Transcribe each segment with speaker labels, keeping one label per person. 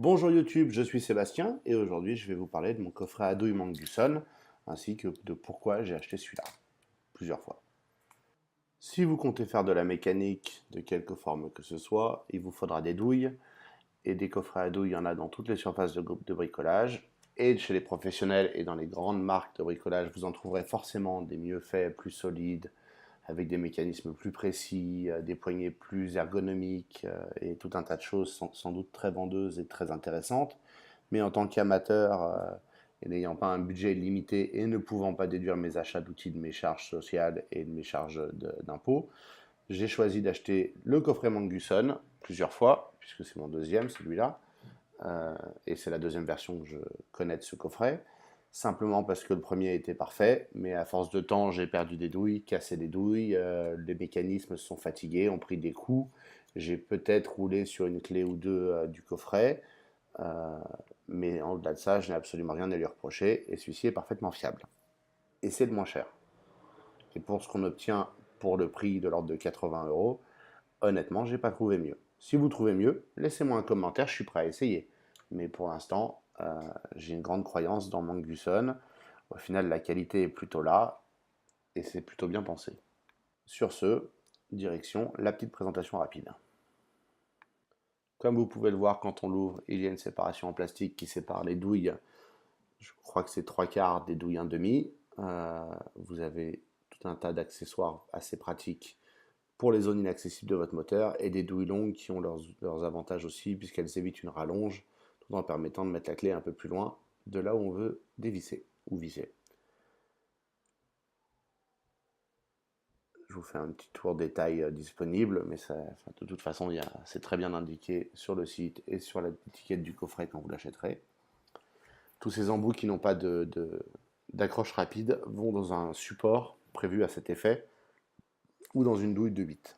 Speaker 1: Bonjour YouTube, je suis Sébastien et aujourd'hui je vais vous parler de mon coffret à douille Manguson ainsi que de pourquoi j'ai acheté celui-là plusieurs fois. Si vous comptez faire de la mécanique de quelque forme que ce soit, il vous faudra des douilles et des coffrets à douille, il y en a dans toutes les surfaces de bricolage et chez les professionnels et dans les grandes marques de bricolage, vous en trouverez forcément des mieux faits, plus solides, avec des mécanismes plus précis, des poignées plus ergonomiques et tout un tas de choses sans doute très vendeuses et très intéressantes. Mais en tant qu'amateur et n'ayant pas un budget limité et ne pouvant pas déduire mes achats d'outils de mes charges sociales et de mes charges d'impôts, j'ai choisi d'acheter le coffret Manguson plusieurs fois, puisque c'est mon deuxième celui-là, et c'est la deuxième version que je connais de ce coffret. Simplement parce que le premier était parfait, mais à force de temps, j'ai perdu des douilles, cassé des douilles, les mécanismes se sont fatigués, ont pris des coups. J'ai peut-être roulé sur une clé ou deux du coffret, euh, mais au-delà de ça, je n'ai absolument rien à lui reprocher, et celui-ci est parfaitement fiable. Et c'est le moins cher. Et pour ce qu'on obtient pour le prix de l'ordre de 80 euros, honnêtement, j'ai pas trouvé mieux. Si vous trouvez mieux, laissez-moi un commentaire, je suis prêt à essayer. Mais pour l'instant, j'ai une grande croyance dans Manguson. Au final, la qualité est plutôt là et c'est plutôt bien pensé. Sur ce, direction la petite présentation rapide. Comme vous pouvez le voir quand on l'ouvre, il y a une séparation en plastique qui sépare les douilles. Je crois que c'est 3/4 des douilles 1/2. Vous avez tout un tas d'accessoires assez pratiques pour les zones inaccessibles de votre moteur et des douilles longues qui ont leurs avantages aussi puisqu'elles évitent une rallonge tout en permettant de mettre la clé un peu plus loin de là où on veut dévisser ou visser. Je vous fais un petit tour détail disponible, mais ça, enfin, de toute façon, c'est très bien indiqué sur le site et sur l'étiquette du coffret quand vous l'achèterez. Tous ces embouts qui n'ont pas d'accroche rapide vont dans un support prévu à cet effet ou dans une douille de 8.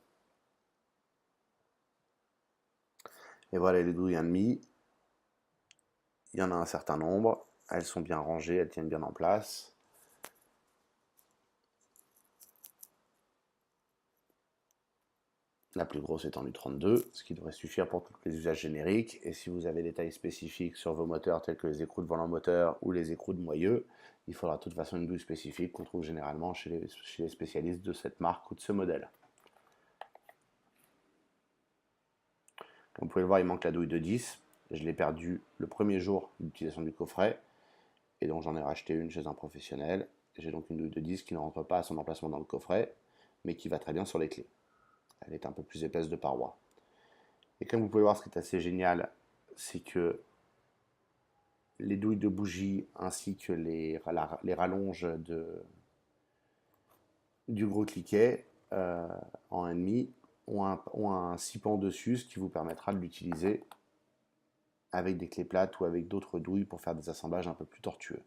Speaker 1: Et voilà les douilles 1,5. Il y en a un certain nombre. Elles sont bien rangées, elles tiennent bien en place. La plus grosse étant du 32, ce qui devrait suffire pour tous les usages génériques. Et si vous avez des tailles spécifiques sur vos moteurs, tels que les écrous de volant moteur ou les écrous de moyeu, il faudra de toute façon une douille spécifique qu'on trouve généralement chez les spécialistes de cette marque ou de ce modèle. Comme vous pouvez le voir, il manque la douille de 10. Je l'ai perdue le premier jour d'utilisation du coffret. Et donc j'en ai racheté une chez un professionnel. J'ai donc une douille de 10 qui ne rentre pas à son emplacement dans le coffret, mais qui va très bien sur les clés. Elle est un peu plus épaisse de paroi. Et comme vous pouvez voir, ce qui est assez génial, c'est que les douilles de bougie ainsi que les rallonges du gros cliquet en 1,5 ont un sipan dessus, ce qui vous permettra de l'utiliser avec des clés plates ou avec d'autres douilles pour faire des assemblages un peu plus tortueux.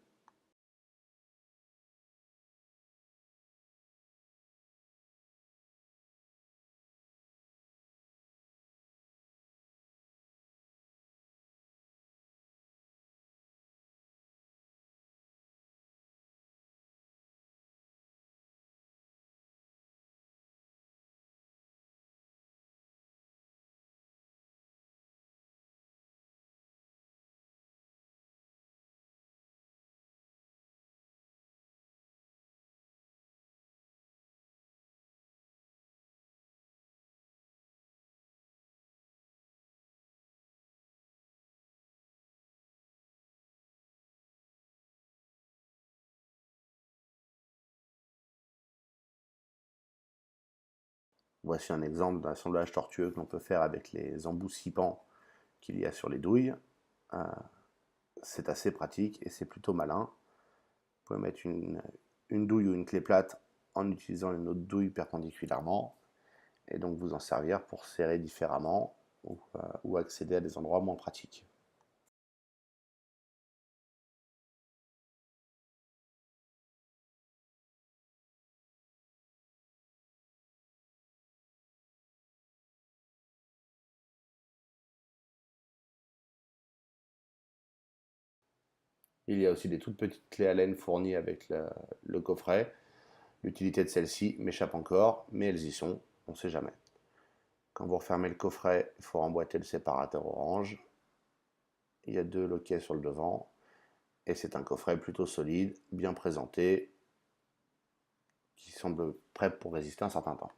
Speaker 1: Voici un exemple d'assemblage tortueux que l'on peut faire avec les embouts sipants qu'il y a sur les douilles. Euh, c'est assez pratique et c'est plutôt malin. Vous pouvez mettre une douille ou une clé plate en utilisant une autre douille perpendiculairement et donc vous en servir pour serrer différemment ou accéder à des endroits moins pratiques. Il y a aussi des toutes petites clés Allen fournies avec le coffret. L'utilité de celles-ci m'échappe encore, mais elles y sont, on ne sait jamais. Quand vous refermez le coffret, il faut remboîter le séparateur orange. il y a 2 loquets sur le devant, et c'est un coffret plutôt solide, bien présenté, qui semble prêt pour résister un certain temps.